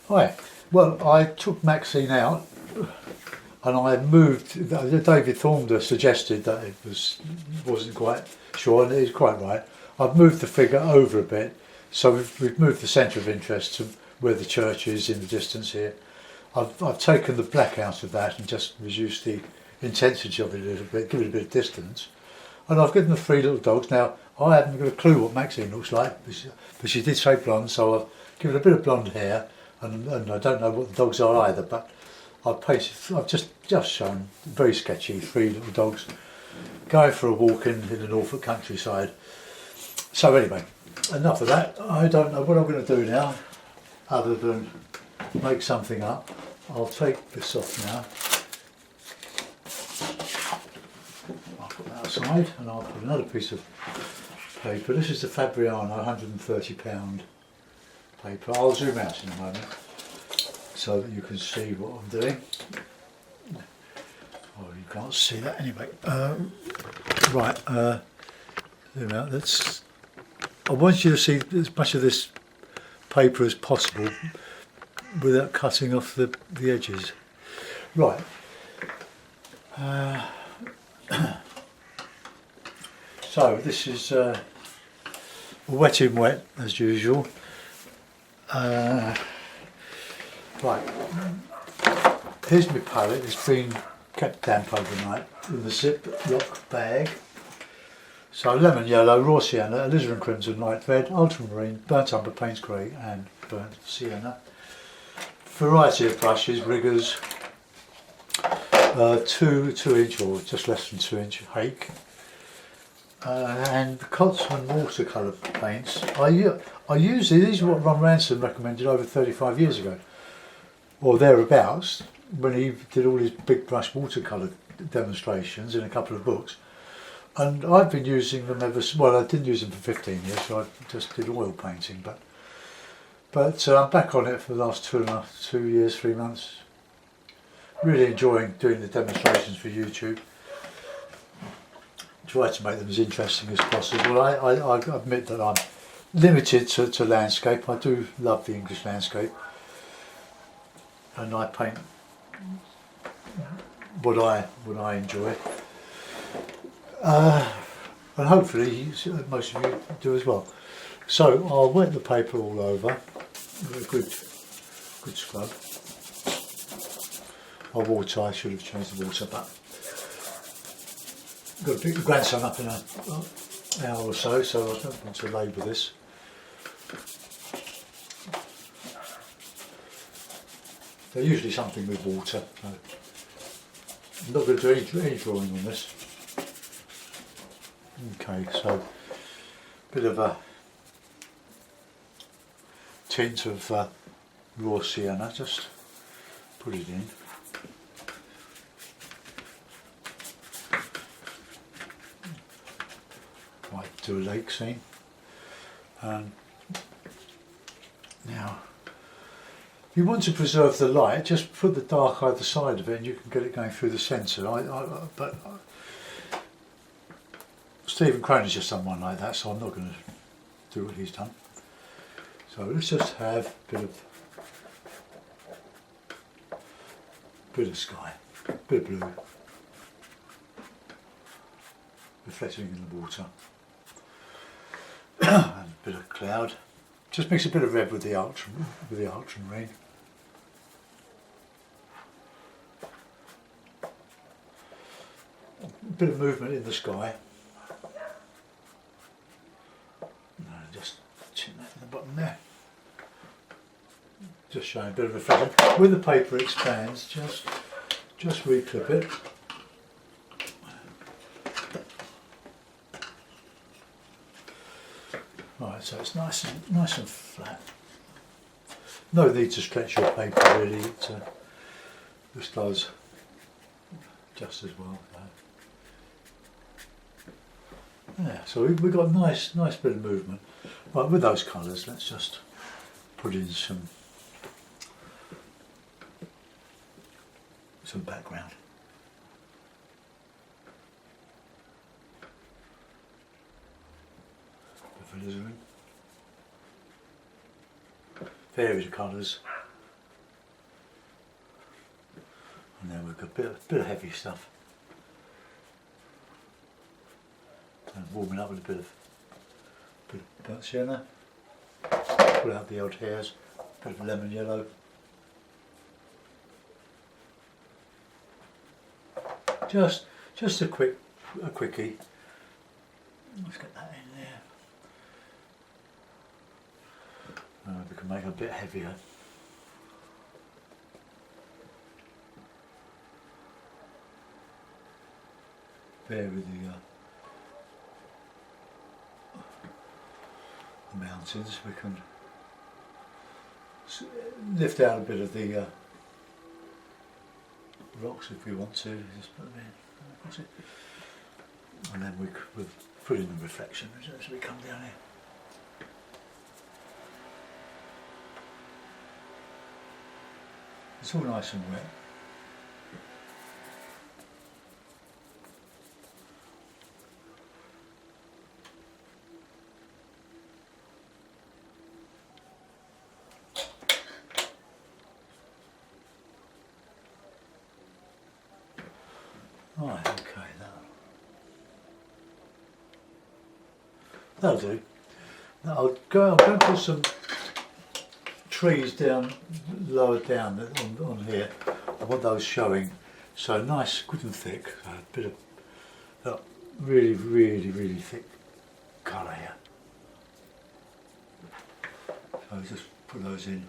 Hi. Well, I took Maxine out and I moved. David Thornder suggested that wasn't quite sure, and he's quite right. I've moved the figure over a bit, so we've moved the centre of interest to where the church is in the distance here. I've taken the black out of that and just reduced the intensity of it a little bit, give it a bit of distance. And I've given the three little dogs. Now, I haven't got a clue what Maxine looks like, but she did say blonde, so I've given a bit of blonde hair, and I don't know what the dogs are either, but I've just shown, very sketchy, three little dogs going for a walk in the Norfolk countryside. So anyway, enough of that. I don't know what I'm going to do now, other than make something up. I'll take this off now. I'll put that aside and I'll put another piece of paper. This is the Fabriano £130 paper. I'll zoom out in a moment so that you can see what I'm doing. Oh, you can't see that anyway. Right, zoom out. I want you to see as much of this paper as possible without cutting off the edges. Right. So this is wet in wet as usual. Right. Here's my palette. It's been kept damp overnight in the Ziploc bag. So lemon yellow, raw sienna, alizarin crimson, light red, ultramarine, burnt umber, Payne's grey and burnt sienna. Variety of brushes, riggers, 2-inch or just less than 2-inch hake, and Cotsman watercolour paints. I use these are what Ron Ransom recommended over 35 years ago, or thereabouts, when he did all his big brush watercolour demonstrations in a couple of books. And I've been using them well, I didn't use them for 15 years, so I just did oil painting, but I'm back on it for the last 2 years, 3 months. Really enjoying doing the demonstrations for YouTube. Try to make them as interesting as possible. I admit that I'm limited to landscape. I do love the English landscape, and I paint what I enjoy. And hopefully most of you do as well. So I'll wet the paper all over with a good scrub. I should have changed the water, but I've got to pick the grandson up in an hour or so I don't want to labour this. There's usually something with water, so I'm not going to do any drawing on this. Okay, so a bit of a tint of raw sienna, just put it in. Might do a lake scene. And now, if you want to preserve the light, just put the dark either side of it and you can get it going through the centre. But Stephen Cronin's just done one like that, so I'm not going to do what he's done. So let's just have a bit of sky, a bit of blue, reflecting in the water, and a bit of cloud. Just mix a bit of red with the ultramarine. A bit of movement in the sky. Just chin that in the bottom there. Just showing a bit of reflection. When the paper expands, just reclip it. Right, so it's nice and flat. No need to stretch your paper really. This does just as well. Yeah, so we've got a nice bit of movement. Right, with those colours, let's just put in some background. Alizarin. Various colours, And then we've got a bit of heavy stuff. And warming up with a bit of burnt sienna. Pull out the odd hairs, a bit of lemon yellow. Just a quickie. Let's get that in there. We can make it a bit heavier. There with the mountains, we can lift out a bit of the rocks if we want to. Just put them in, and then we'll put in the reflection as we come down here. It's all nice and wet. Right, okay, that'll do. Now I'll go and put some trees down, lower down on here. I want those showing. So nice, good and thick. A bit of really thick colour here. So just put those in.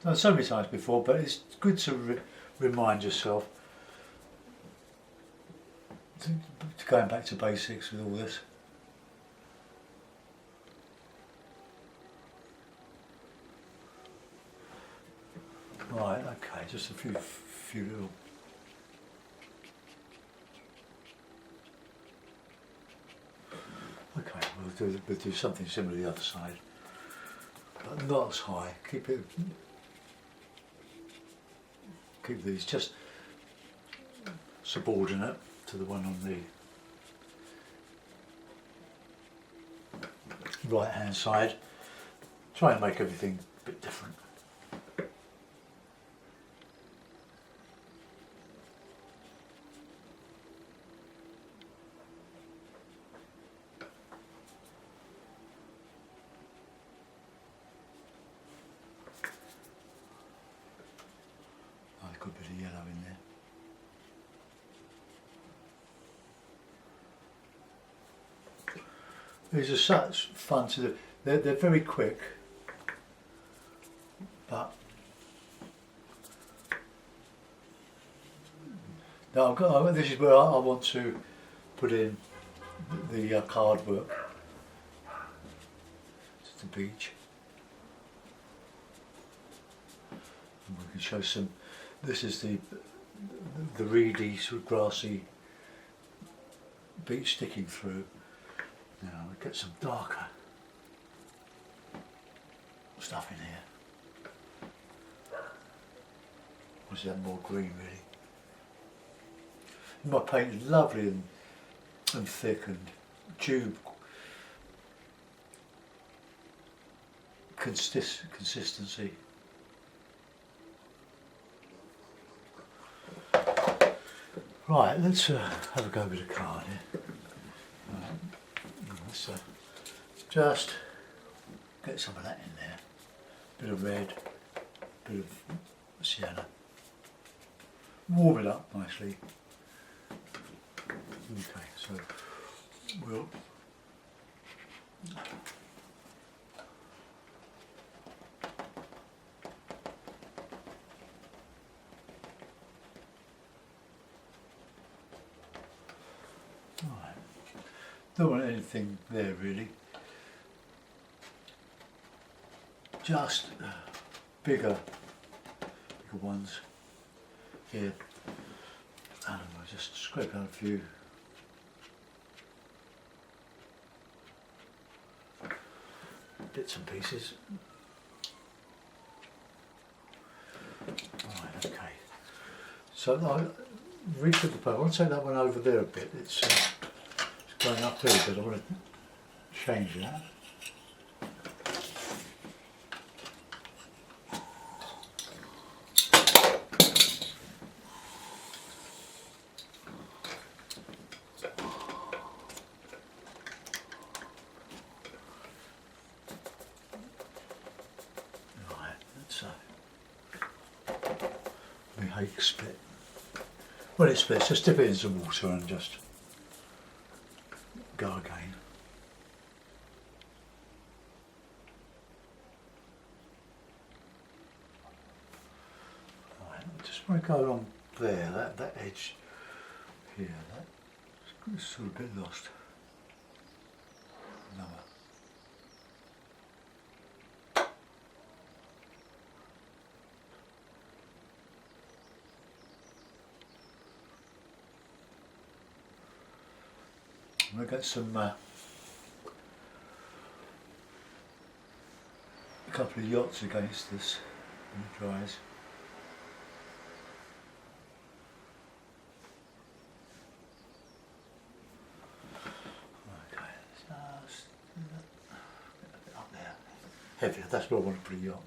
Done so many times before, but it's good to remind yourself to going back to basics with all this. Right, okay, just a few little. Okay, we'll do something similar to the other side, but not as high. Keep these just subordinate to the one on the right hand side. Try and make everything a bit different. Good bit of yellow in there. These are such fun to do. They're very quick, but now this is where I want to put in the card work. It's the beach, and we can show some. This is the reedy, sort of grassy beach sticking through. Now we get some darker stuff in here. Or is that more green really? And my paint is lovely and thick and tube consistency. Right, let's have a go with the card here. Let's just get some of that in there. Bit of red, bit of sienna. Warm it up nicely. Okay, so we'll don't want anything there really, just bigger ones here, and I'll just scrape out a few. Bits and pieces. Right, okay. So I'll reach with the paper. I want to take that one over there a bit. It's going up here, but I want to change that. cake split. When it splits, just dip it in some water and just go again. Right, I just want to go along there, that edge here, that's sort of a bit lost. Another. I'm going to get some a couple of yachts against this when it dries. Okay, just get a bit up there. Heavier, that's where I want to put a yacht.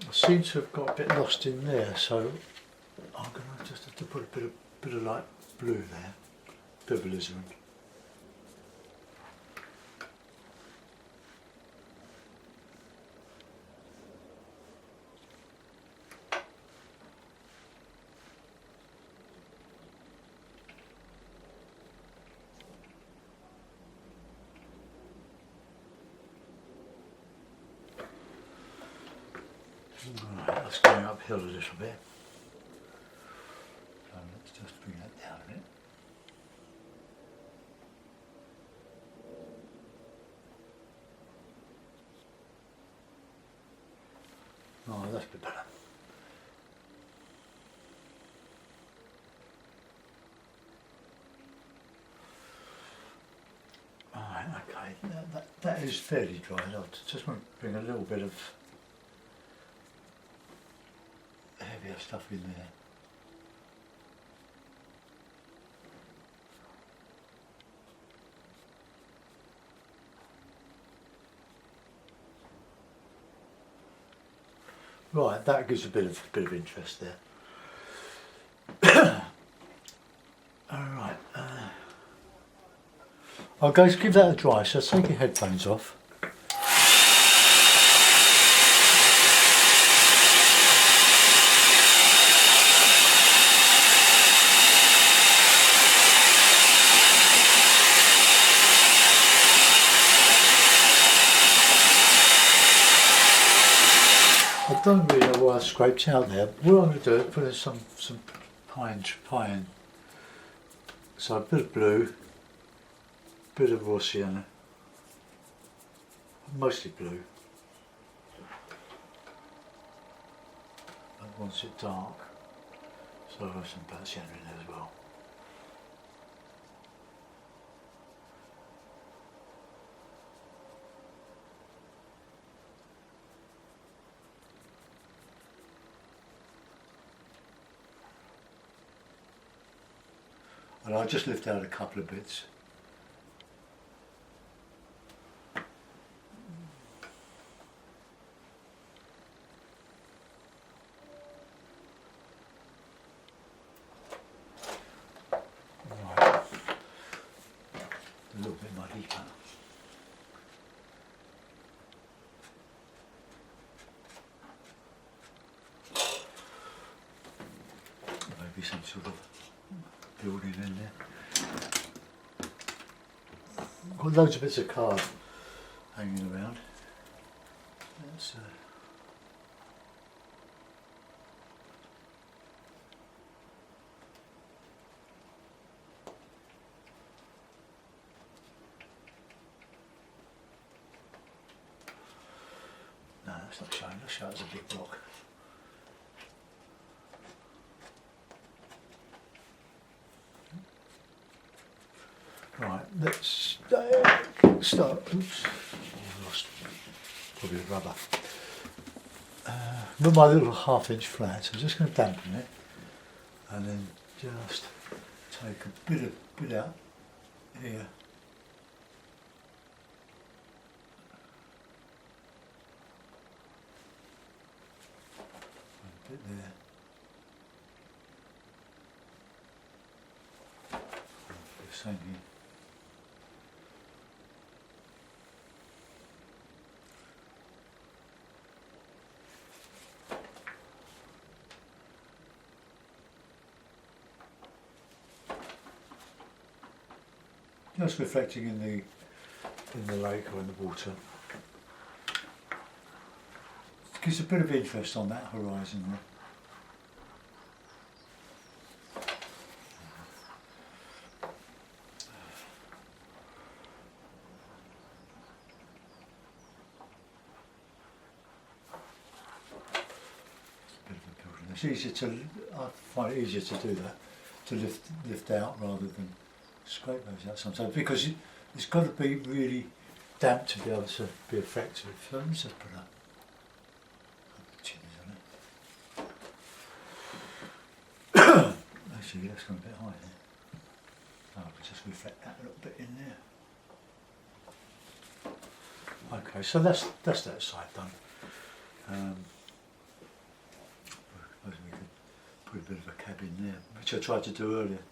I seem to have got a bit lost in there, so I'm going to just have to put a bit of light blue there, a bit of alizarin. Right, that's going uphill a little bit. So let's just bring that down a bit. Oh, that's a bit better. Alright, okay, that is fairly dry. I just want to bring a little bit of heavier stuff in there. Right, that gives a bit of interest there. Alright, I'll go to give that a dry, so take your headphones off. I don't really know what I scraped out there. What I'm going to do is put in some pine. So a bit of blue, a bit of raw sienna, mostly blue. I want it dark, so I'll have some black sienna in there as well. And I'll just lift out a couple of bits. Right. A little bit muddy, but maybe some sort of building in there. Got loads of bits of card hanging around. That's no, that's not showing. Let's show it as a big block. Right, let's start. Oops, I've lost probably the rubber. With my little 1/2 inch flat, I'm just going to dampen it and then just take a bit out here. A bit there. just reflecting in the lake or in the water. It gives a bit of interest on that horizon there. It's easier to, I find it easier to do that, to lift out rather than scrape those out sometimes, because it's got to be really damp to be able to be effective. So let me just put that chimneys on it. Actually, that's gone a bit high there. Oh, I could just reflect that a little bit in there. Okay, so that's that side done. We could put a bit of a cabin there, which I tried to do earlier.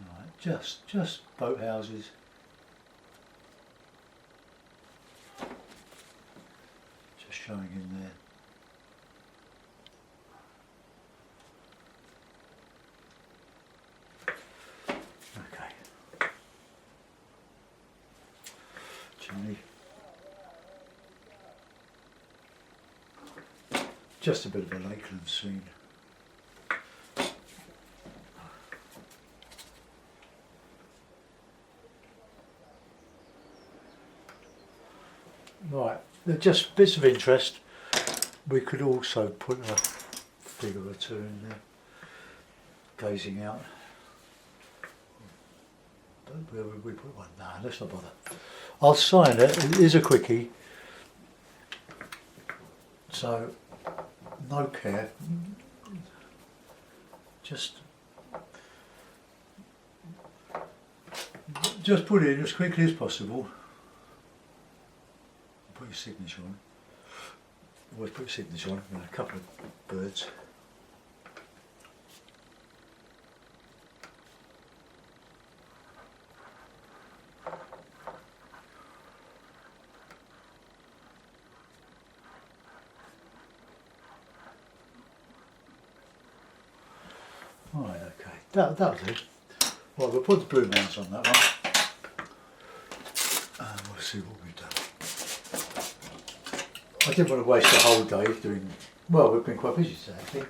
Right, just boat houses. Just showing in there. Just a bit of a lakeland scene. Right, they're just bits of interest. We could also put a figure or two in there, gazing out. Where would we put one? No, let's not bother. I'll sign it. It is a quickie. So, no care. Just put it in as quickly as possible. Put your signature on. Always put your signature on with a couple of birds. Right, okay, that'll do. Well, we'll put the blue mounts on that one, and we'll see what we've done. I didn't want to waste the whole day doing, well, we've been quite busy today actually.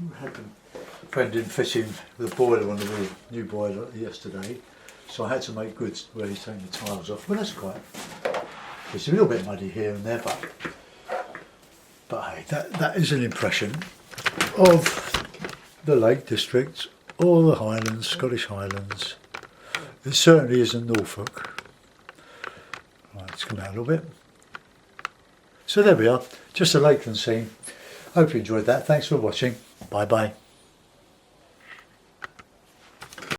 We had a friend in fitting the boiler on the new boiler yesterday, so I had to make good where he's taking the tiles off. Well, that's quite, it's a little bit muddy here and there, but hey, that is an impression of the Lake District or the Highlands, Scottish Highlands. It certainly isn't Norfolk. Right, let's come out a little bit. So there we are, just a lakeland scene. Hope you enjoyed that. Thanks for watching. Bye bye.